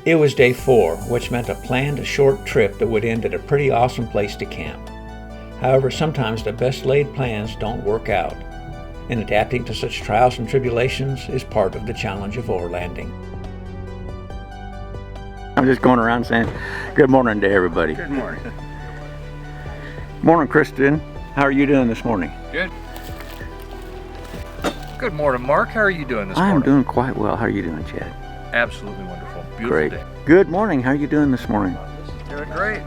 It was day 4, which meant a planned short trip that would end at a pretty awesome place to camp. However, sometimes the best laid plans don't work out, and adapting to such trials and tribulations is part of the challenge of overlanding. I'm just going around saying good morning to everybody. Good morning. Morning, Kristen. How are you doing this morning? Good. Good morning, Mark. How are you doing this morning? I'm doing quite well. How are you doing, Chad? Absolutely wonderful. Beautiful Great. day. Good morning. How are you doing this morning? Doing great.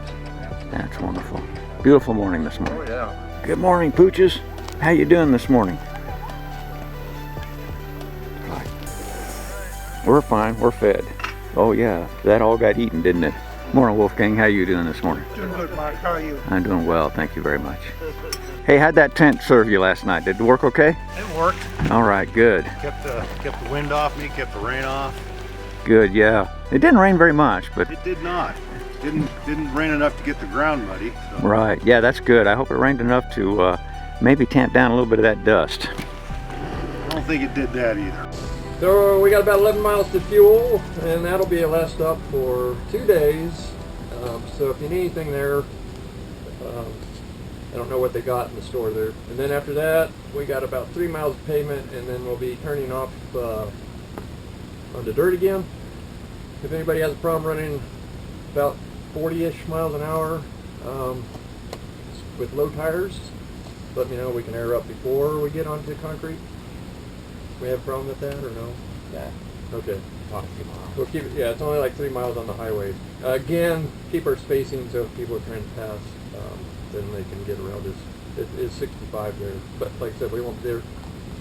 That's wonderful. Beautiful morning this morning. Oh, yeah. Good morning, Pooches. How you doing this morning? We're fine. We're fed. Oh yeah, that all got eaten, didn't it? Morning, Wolfgang. How you doing this morning? Doing good, Mark. How are you? I'm doing well. Thank you very much. Hey, how'd that tent serve you last night? Did it work okay? It worked. All right, good. Kept the wind off me, kept the rain off. Good, yeah. It didn't rain very much, but... It did not. Didn't rain enough to get the ground muddy. So. Right, yeah, that's good. I hope it rained enough to maybe tamp down a little bit of that dust. I don't think it did that either. So we got about 11 miles to fuel, and that'll be a last stop for 2 days. So if you need anything there, I don't know what they got in the store there. And then after that, we got about 3 miles of pavement, and then we'll be turning off onto dirt again. If anybody has a problem running about 40-ish miles an hour with low tires, let me know. We can air up before we get onto concrete. We have a problem with that or no? Yeah. Okay. We'll keep it, yeah, it's only like 3 miles on the highway. Again, keep our spacing so if people are trying to pass, then they can get around us. It is 65 there. But like I said, we won't be there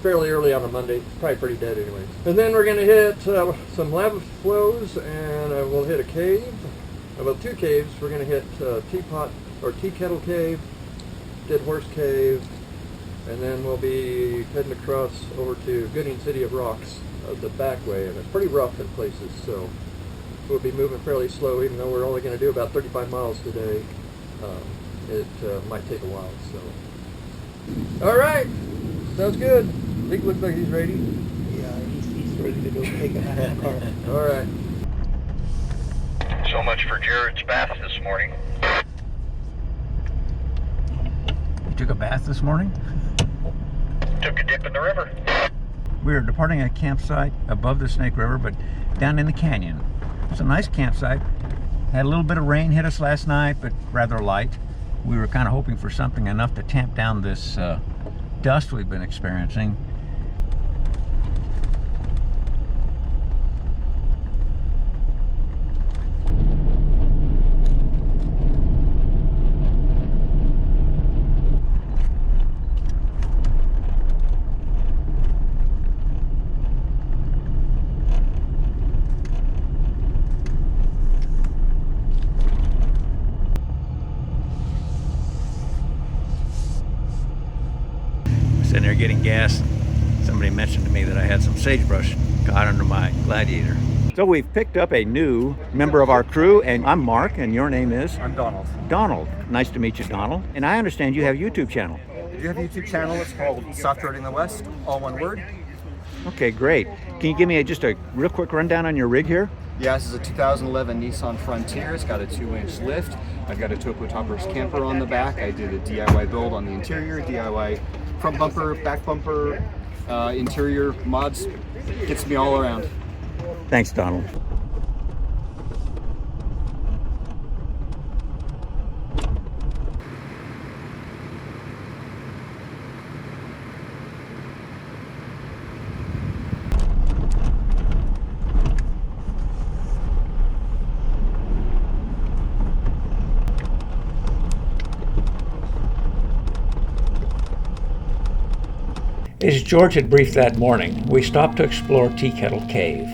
fairly early on a Monday. It's probably pretty dead anyways. And then we're going to hit some lava flows, and we'll hit a cave. Well, 2 caves. We're going to hit Teapot or Tea Kettle Cave, Dead Horse Cave, and then we'll be heading across over to Gooding City of Rocks, the back way, and it's pretty rough in places, so we'll be moving fairly slow, even though we're only going to do about 35 miles today. It might take a while, so. All right, sounds good. Nick looks like he's ready. Yeah, he's ready to go take a nap in the car. All right. So much for Jared's bath this morning. You took a bath this morning? Took a dip in the river. We are departing a campsite above the Snake River, but down in the canyon. It's a nice campsite. Had a little bit of rain hit us last night, but rather light. We were kind of hoping for something enough to tamp down this dust we've been experiencing. Sitting there getting gas, somebody mentioned to me that I had some sagebrush caught under my Gladiator. So we've picked up a new member of our crew, and I'm Mark, and your name is? I'm Donald. Donald. Nice to meet you, Donald. And I understand you have a YouTube channel. We do have a YouTube channel. It's called Soft Roading the West, all one word. Okay, great. Can you give me just a real quick rundown on your rig here? Yeah, this is a 2011 Nissan Frontier. It's got a 2-inch lift. I've got a Topo Toppers camper on the back. I did a DIY build on the interior, DIY front bumper, back bumper, interior mods. Gets me all around. Thanks, Donald. As George had briefed that morning, we stopped to explore Tea Kettle Cave.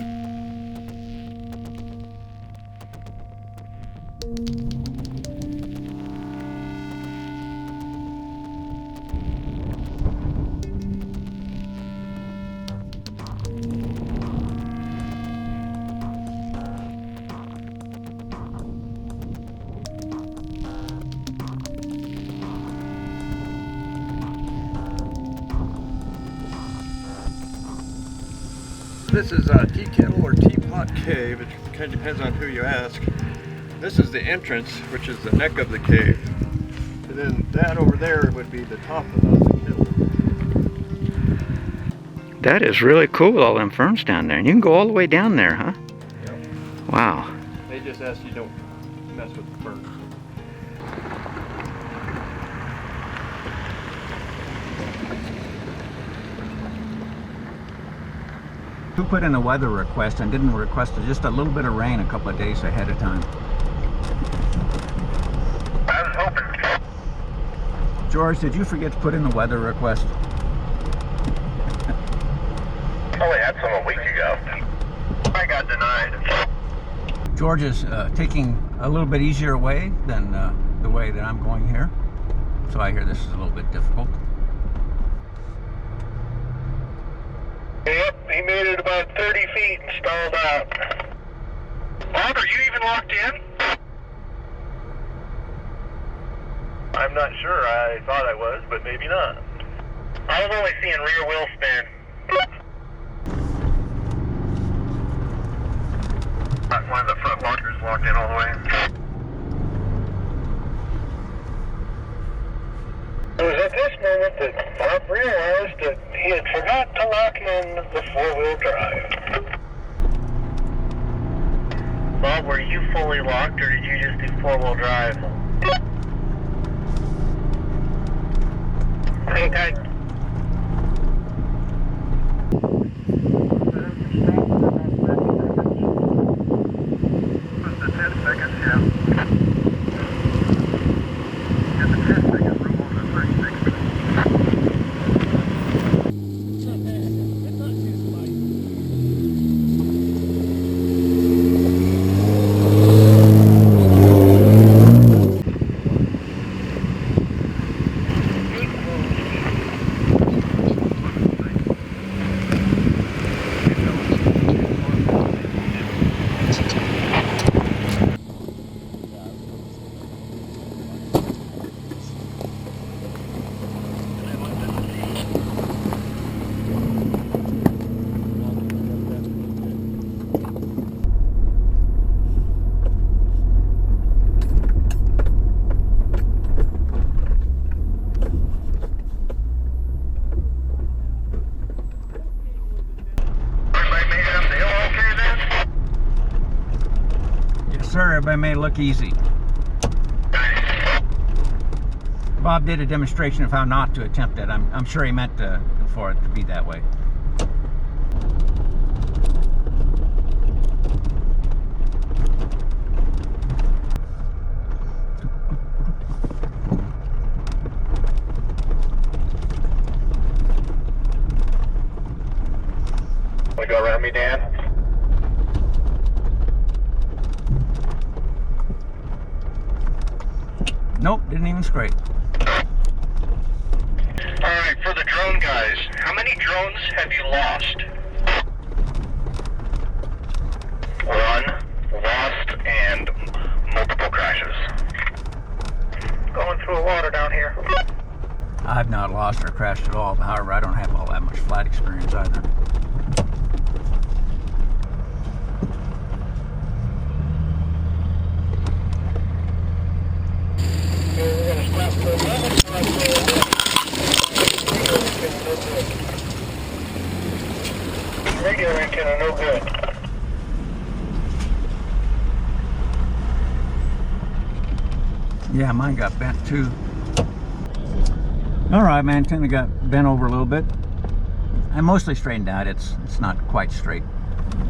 This is Tea Kettle or Teapot Cave. It's It depends on who you ask. This is the entrance, which is the neck of the cave. And then that over there would be the top of the hill. That is really cool with all them ferns down there. And you can go all the way down there, huh? Yep. Wow. They just ask you don't mess with the ferns. Who put in a weather request and didn't request just a little bit of rain a couple of days ahead of time? I was hoping. George, did you forget to put in the weather request? Only had some a week ago. I got denied. George is taking a little bit easier way than the way that I'm going here. So I hear this is a little bit difficult. Yep, he made it about 30 feet and stalled out. Bob, are you even locked in? I'm not sure. I thought I was, but maybe not. I was only seeing rear wheel spin. One of the front lockers locked in all the way. It was at this moment that Bob realized that he had forgot to lock in the four-wheel drive. Bob, were you fully locked or did you just do four-wheel drive? Hang tight. The 10 seconds, yeah. Get the 10 seconds room over the 36 minutes. Sir, everybody made it look easy. Bob did a demonstration of how not to attempt it. I'm sure he meant for it to be that way. Want to go around me, Dan? Nope, didn't even scrape. Alright, for the drone guys, how many drones have you lost? One, lost, and multiple crashes. Going through the water down here. I've not lost or crashed at all. However, I don't have all that much flight experience either. We're going to stop for a moment. Radio antenna, no good. Yeah, mine got bent too. All right, my antenna got bent over a little bit. I mostly straightened out. It's not quite straight.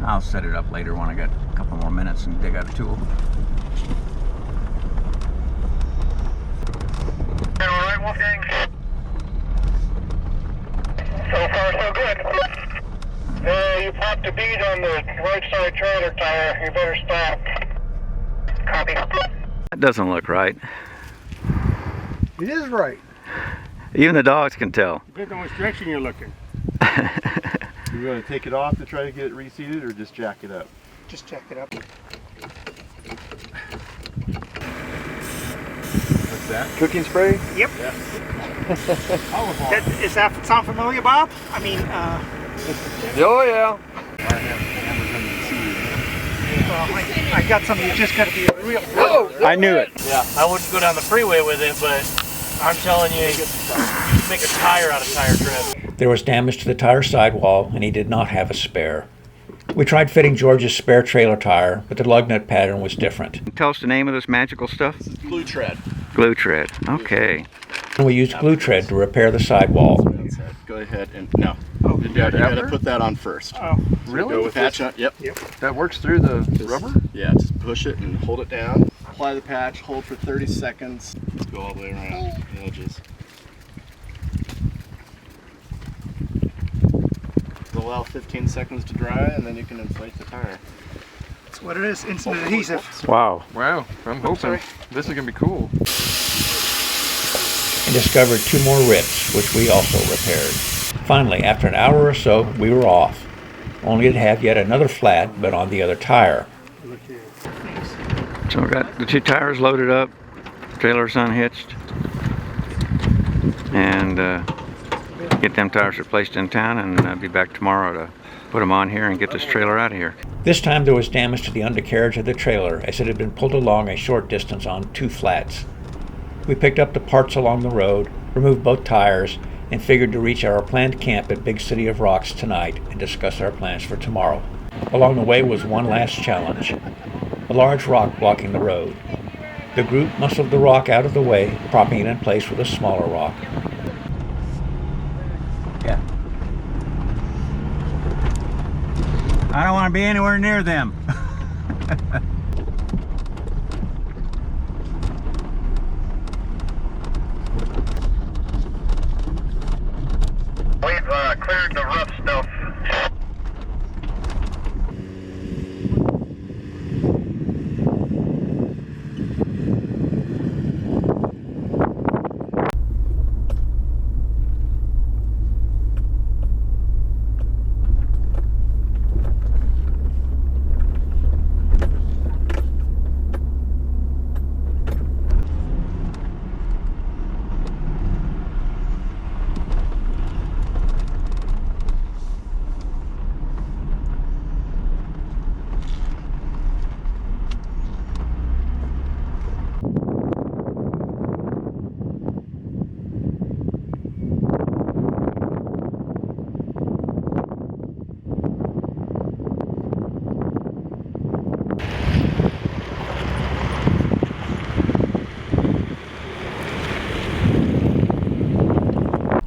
I'll set it up later when I got a couple more minutes and dig out a tool. All right, Wolfgang. So far, so good. You popped a bead on the right side trailer tire. You better stop. Copy. That doesn't look right. It is right. Even the dogs can tell. Depends on which direction you're looking. You're going to take it off to try to get it reseated or just jack it up? Just jack it up. What's that? Cooking spray? Yep. Yeah. Does that sound familiar, Bob? I mean, Oh yeah. I have cameras under the seat. I got something. You just got to be real. I knew it. Yeah, I wouldn't go down the freeway with it, but I'm telling you, you can make a tire out of tire tread. There was damage to the tire sidewall, and he did not have a spare. We tried fitting George's spare trailer tire, but the lug nut pattern was different. Tell us the name of this magical stuff. This is glue tread. Glue tread. Okay. And we used glue tread to repair the sidewall. Go ahead and no. Oh, you gotta put that on first. Oh, So really? go with patch on. Yep. That works through the rubber? Yeah, just push it and hold it down. Apply the patch, hold for 30 seconds. Go all the way around the edges. Allow 15 seconds to dry, and then you can inflate the tire. That's what it is. Instant adhesive. Wow. Wow, I'm hoping this is gonna be cool. And discovered 2 more rips, which we also repaired. Finally, after an hour or so, we were off, only to have yet another flat, but on the other tire. So we got the 2 tires loaded up, trailer's unhitched, and get them tires replaced in town, and I'll be back tomorrow to put them on here and get this trailer out of here. This time there was damage to the undercarriage of the trailer, as it had been pulled along a short distance on 2 flats. We picked up the parts along the road, removed both tires, and figured to reach our planned camp at Big City of Rocks tonight and discuss our plans for tomorrow. Along the way was one last challenge, a large rock blocking the road. The group muscled the rock out of the way, propping it in place with a smaller rock. Yeah. I don't want to be anywhere near them. We've cleared the rough stuff.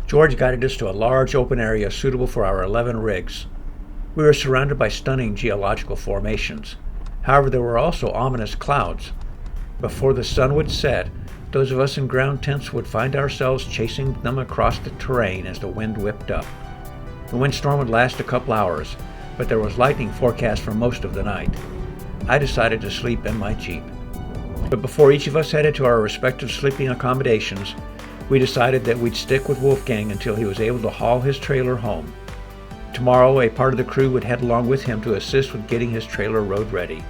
George guided us to a large open area suitable for our 11 rigs. We were surrounded by stunning geological formations. However, there were also ominous clouds. Before the sun would set, those of us in ground tents would find ourselves chasing them across the terrain as the wind whipped up. The windstorm would last a couple hours, but there was lightning forecast for most of the night. I decided to sleep in my Jeep. But before each of us headed to our respective sleeping accommodations, we decided that we'd stick with Wolfgang until he was able to haul his trailer home. Tomorrow, a part of the crew would head along with him to assist with getting his trailer road ready.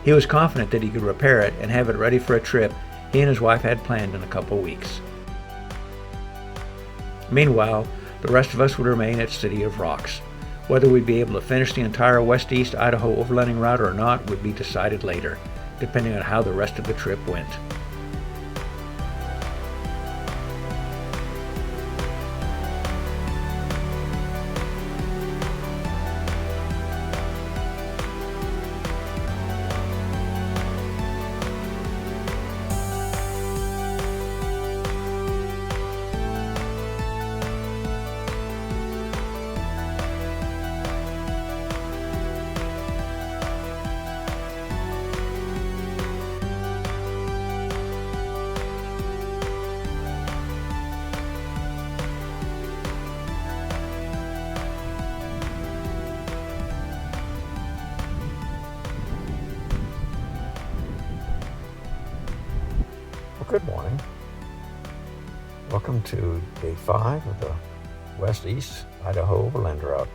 He was confident that he could repair it and have it ready for a trip he and his wife had planned in a couple weeks. Meanwhile, the rest of us would remain at City of Rocks. Whether we'd be able to finish the entire west-east Idaho overlanding route or not would be decided later, depending on how the rest of the trip went. Good morning. Welcome to day 5 of the West-East Idaho Overland route.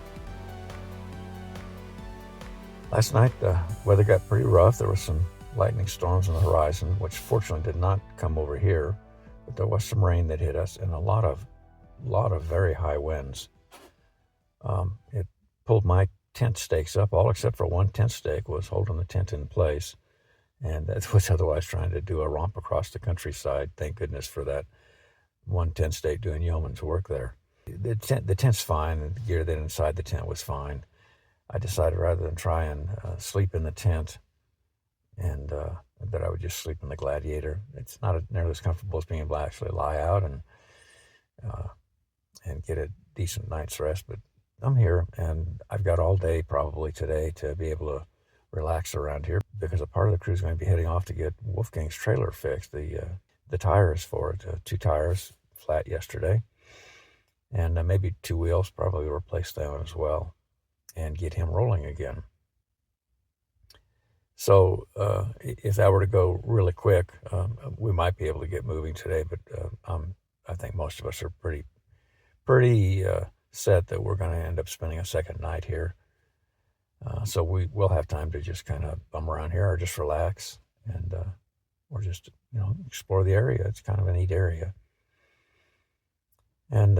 Last night the weather got pretty rough. There were some lightning storms on the horizon, which fortunately did not come over here, but there was some rain that hit us and a lot of very high winds. It pulled my tent stakes up. All except for one tent stake was holding the tent in place. And that was otherwise trying to do a romp across the countryside. Thank goodness for that one tent stake doing yeoman's work there. The tent's fine, and the gear that inside the tent was fine. I decided rather than try and sleep in the tent, and that I would just sleep in the Gladiator. It's not nearly as comfortable as being able to actually lie out and get a decent night's rest. But I'm here, and I've got all day probably today to be able to relax around here, because a part of the crew is going to be heading off to get Wolfgang's trailer fixed. The tires for it, 2 tires flat yesterday, and maybe 2 wheels, probably replace them as well, and get him rolling again. So if that were to go really quick, we might be able to get moving today, but I think most of us are pretty set that we're going to end up spending a second night here. So we will have time to just kind of bum around here or just relax, and or just, explore the area. It's kind of a neat area. And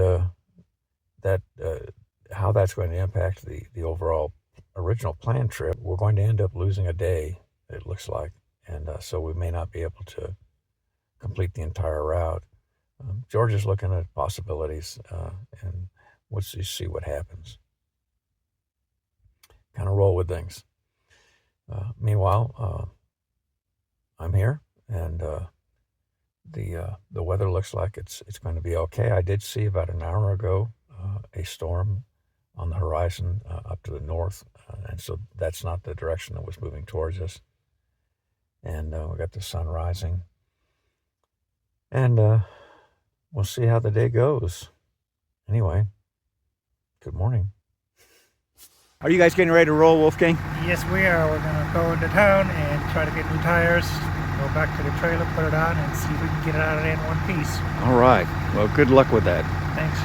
how that's going to impact the overall original plan trip, we're going to end up losing a day, it looks like. And so we may not be able to complete the entire route. George is looking at possibilities, and we'll just see what happens. Kind of roll with things. Meanwhile, I'm here, and the weather looks like it's going to be okay. I did see about an hour ago a storm on the horizon up to the north, and so that's not the direction that was moving towards us. And we got the sun rising, and we'll see how the day goes. Anyway, good morning. Are you guys getting ready to roll, Wolfgang? Yes, we are. We're going to go into town and try to get new tires, go back to the trailer, put it on, and see if we can get it out of there in one piece. All right. Well, good luck with that. Thanks.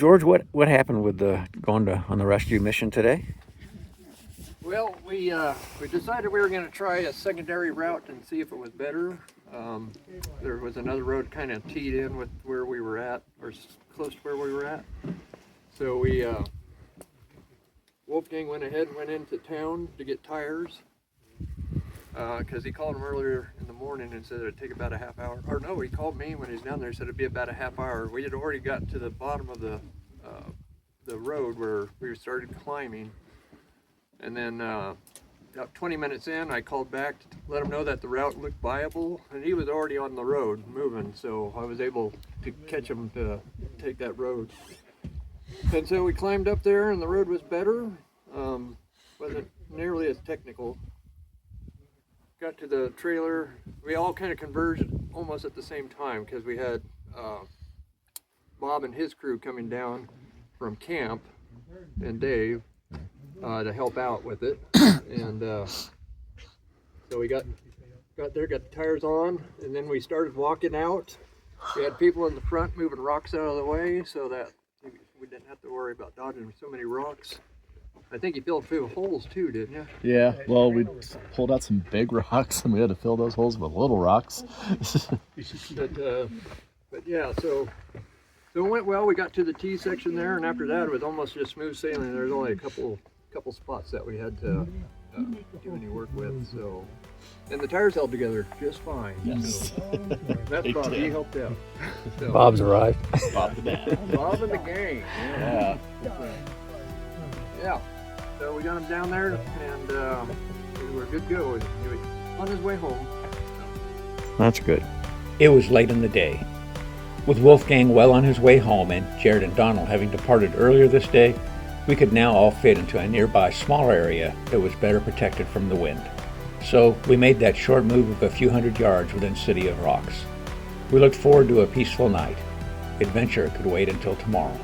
George, what happened with going on the rescue mission today? Well, we decided we were going to try a secondary route and see if it was better. There was another road kind of teed in with where we were at, or close to where we were at. So we, Wolfgang went ahead and went into town to get tires, because he called him earlier in the morning and said it'd take about a half hour. Or no, he called me when he was down there and said it'd be about a half hour. We had already got to the bottom of the road where we started climbing. And then about 20 minutes in, I called back to let him know that the route looked viable, and he was already on the road moving, so I was able to catch him to take that road. And so we climbed up there, and the road was better. Wasn't nearly as technical. Got to the trailer. We all kind of converged almost at the same time because we had Bob and his crew coming down from camp, and Dave. To help out with it, and so we got there, got the tires on, and then we started walking out. We had people in the front moving rocks out of the way so that we didn't have to worry about dodging so many rocks. I think you filled a few holes too, didn't you? Yeah, well, we pulled out some big rocks and we had to fill those holes with little rocks. But yeah, so it went well. We got to the T section there, and after that it was almost just smooth sailing. There's only a couple spots that we had to do any work with, so, and the tires held together just fine. Yes. So, that's Bob. He helped out. So, Bob's arrived. Bob the dad. Bob and the gang. Yeah. Yeah. So we got him down there, and we were good to go. He was on his way home. That's good. It was late in the day. With Wolfgang well on his way home and Jared and Donald having departed earlier this day, we could now all fit into a nearby smaller area that was better protected from the wind. So we made that short move of a few hundred yards within City of Rocks. We looked forward to a peaceful night. Adventure could wait until tomorrow.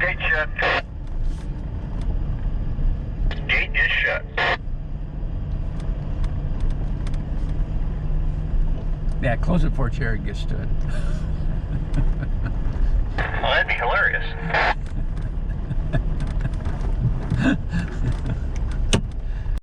Gate shut. Gate is shut. Yeah, close it before Jared gets to it. Well, that'd be hilarious.